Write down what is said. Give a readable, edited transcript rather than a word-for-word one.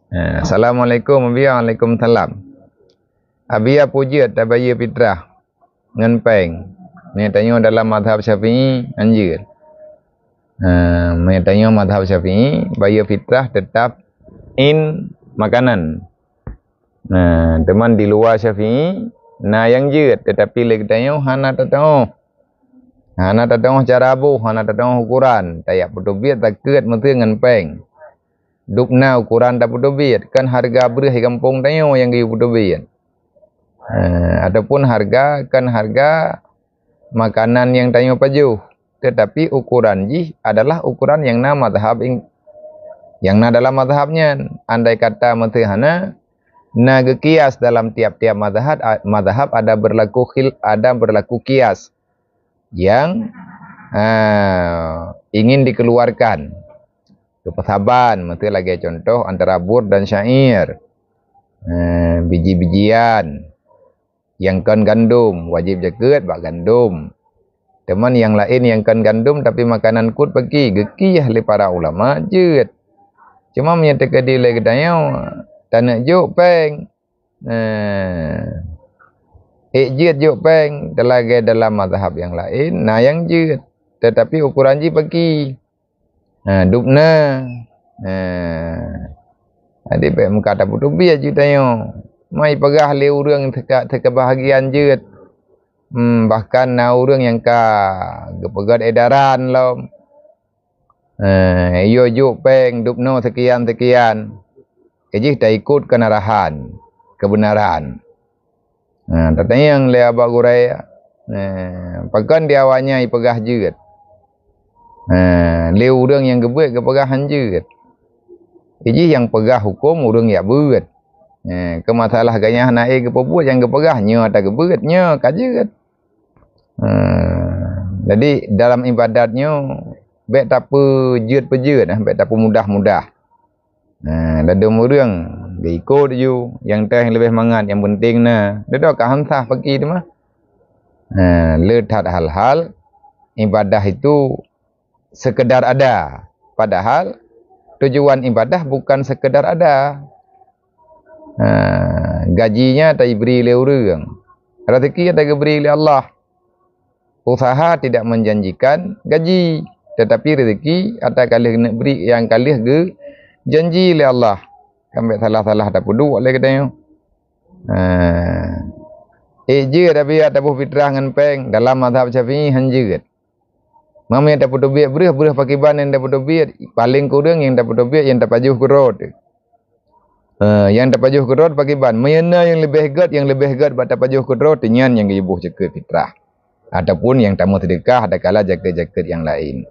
Assalamualaikum Waalaikumsalam. Abia puja tabaya fitrah ngan peng. Ni tanya dalam mazhab Syafi'i anjir. Ni tanya mazhab Syafi'i baya fitrah tetap in makanan. Teman di luar Syafi'i na yang jeut tetapi lagi tanya hana tatau. Hana tatau cara abu, hana tatau ukuran. Tayak putubiat tak keut menteu ngan peng. Dukna ukuran tak putubit kan harga beras di kampung tanya yang di putubit. Ataupun harga kan harga makanan yang tanya paju. Tetapi ukuran ji adalah ukuran yang na mazhab yang na dalam mazhabnya. Andai kata mentehana na kias dalam tiap-tiap mazhab ada berlaku kias yang ingin dikeluarkan. Kepasaban, mesti lagi contoh antara bur dan syair. Biji-bijian yang kan gandum wajib jaket bak gandum. Teman yang lain yang kan gandum tapi makanan kut pergi gekih oleh para ulama jeut. Cuma menyatakan di lagi tanya tanah juk peng. Jeut juk peng dalam mazhab yang lain nah yang jeut tetapi ukuran ji pergi. Dupna. Adik baik muka tak putus biar je tanya. Mai pegah le urang teka bahagian jeut. Bahkan na urang yang gepegat edaran lom. Yo juk peng dupno sekian. Kejih tak ikut kenarahan, kebenaran. Tatanya yang le abak gurai. Pakan dia awalnya ipegah jeut. Leu urang yang gebet ke pegah hanjeut. Iji yang pegah hukum urang ya beut. Ke masalah ganya naik ke pebuat yang kepegahnya tak gebetnya kajeut. Jadi dalam ibadatnya baik tak apa jeut-jeut baik tak apa mudah-mudah. Dadum urang ikut je yang teh lebih semangat yang penting nah. Dedak ka hamsah pagi tu mah. Letat hal-hal ibadah itu sekedar ada, padahal tujuan ibadah bukan sekedar ada. Gajinya tak diberi oleh orang, rezeki tak diberi oleh Allah. Usaha tidak menjanjikan gaji, tetapi rezeki atau kalih nak beri yang kalih ge janji oleh Allah. Sampai salah-salah tak pudu oleh katanya. Je tapi ada fitrah ngan peng dalam mazhab Syafi'i hanjeut. Mama yang dapat duit beras pakai ban yang dapat duit paling kurang yang dapat duit yang dapat juh kerot. Yang dapat juh kerot pakai ban. Mana yang lebih hebat dapat juh kerot nyan yang ibu jaga fitrah. Ataupun yang tamu sedekah ada kala jaga-jaga yang lain.